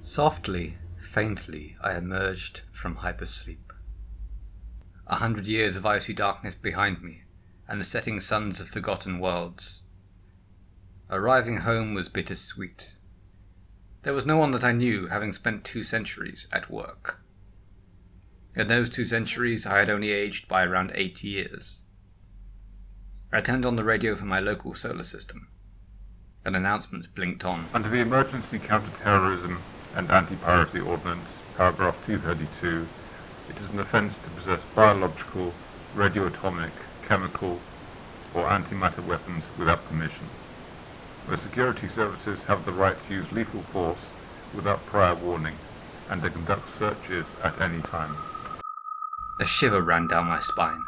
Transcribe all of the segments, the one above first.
Softly, faintly, I emerged from hypersleep. 100 years of icy darkness behind me, and the setting suns of forgotten worlds. Arriving home was bittersweet. There was no one that I knew, having spent 2 centuries at work. In those 2 centuries, I had only aged by around 8 years. I turned on the radio for my local solar system. An announcement blinked on. Under the Emergency Counter-Terrorism and Anti-Piracy Ordinance, paragraph 232, it is an offence to possess biological, radioatomic, chemical, or antimatter weapons without permission. The security services have the right to use lethal force without prior warning and to conduct searches at any time. A shiver ran down my spine.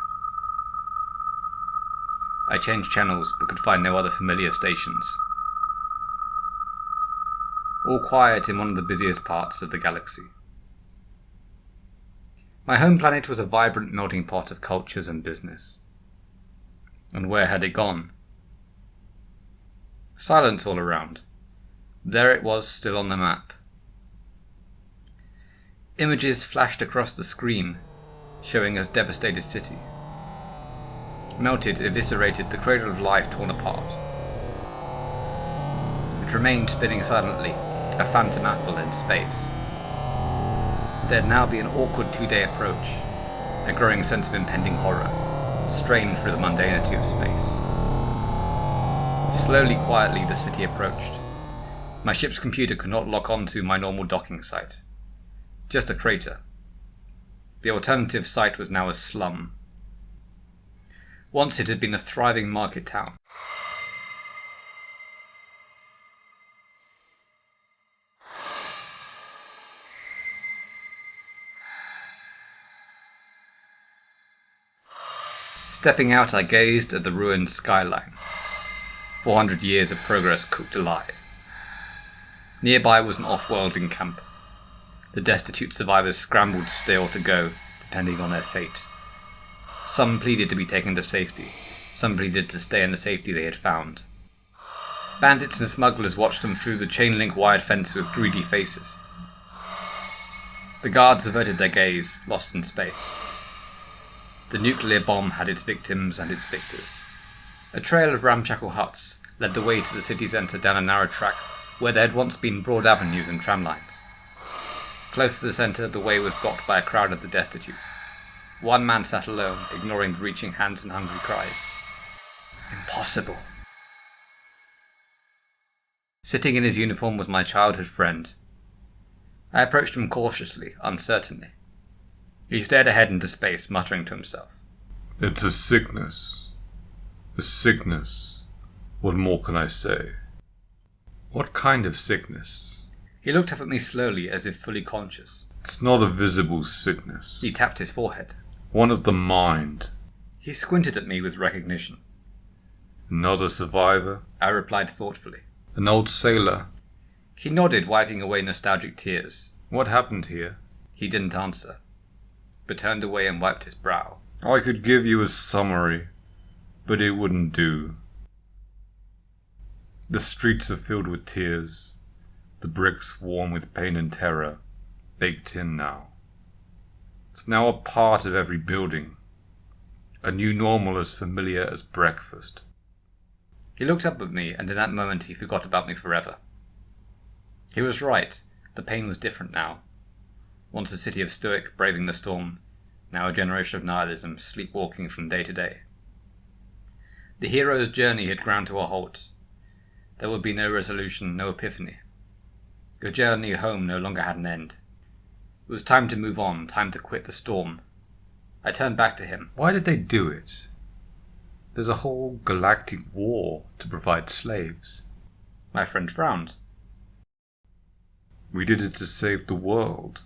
I changed channels but could find no other familiar stations. All quiet in one of the busiest parts of the galaxy. My home planet was a vibrant melting pot of cultures and business. And where had it gone? Silence all around. There it was, still on the map. Images flashed across the screen, showing us devastated city. Melted, eviscerated, the cradle of life torn apart. It remained spinning silently, a phantom apple in space. There'd now be an awkward 2-day approach, a growing sense of impending horror, strained through the mundanity of space. Slowly, quietly, the city approached. My ship's computer could not lock onto my normal docking site. Just a crater. The alternative site was now a slum. Once it had been a thriving market town. Stepping out, I gazed at the ruined skyline. 400 years of progress cooked alive. Nearby was an off-worlding camp. The destitute survivors scrambled to stay or to go, depending on their fate. Some pleaded to be taken to safety. Some pleaded to stay in the safety they had found. Bandits and smugglers watched them through the chain-link wired fence with greedy faces. The guards averted their gaze, lost in space. The nuclear bomb had its victims and its victors. A trail of ramshackle huts led the way to the city centre down a narrow track where there had once been broad avenues and tram lines. Close to the centre, the way was blocked by a crowd of the destitute. One man sat alone, ignoring the reaching hands and hungry cries. Impossible. Sitting in his uniform was my childhood friend. I approached him cautiously, uncertainly. He stared ahead into space, muttering to himself. It's a sickness. A sickness. What more can I say? What kind of sickness? He looked up at me slowly, as if fully conscious. It's not a visible sickness. He tapped his forehead. One of the mind. He squinted at me with recognition. Not a survivor? I replied thoughtfully. An old sailor? He nodded, wiping away nostalgic tears. What happened here? He didn't answer, but turned away and wiped his brow. I could give you a summary, but it wouldn't do. The streets are filled with tears. The bricks warm with pain and terror, baked in now. It's now a part of every building. A new normal as familiar as breakfast. He looked up at me, and in that moment he forgot about me forever. He was right. The pain was different now. Once a city of stoic, braving the storm, now a generation of nihilism, sleepwalking from day to day. The hero's journey had ground to a halt. There would be no resolution, no epiphany. The journey home no longer had an end. It was time to move on, time to quit the storm. I turned back to him. Why did they do it? There's a whole galactic war to provide slaves. My friend frowned. We did it to save the world.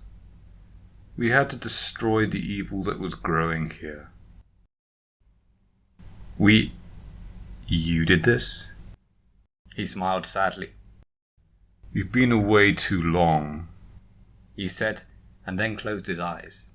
We had to destroy the evil that was growing here. You did this? He smiled sadly. You've been away too long, he said, and then closed his eyes.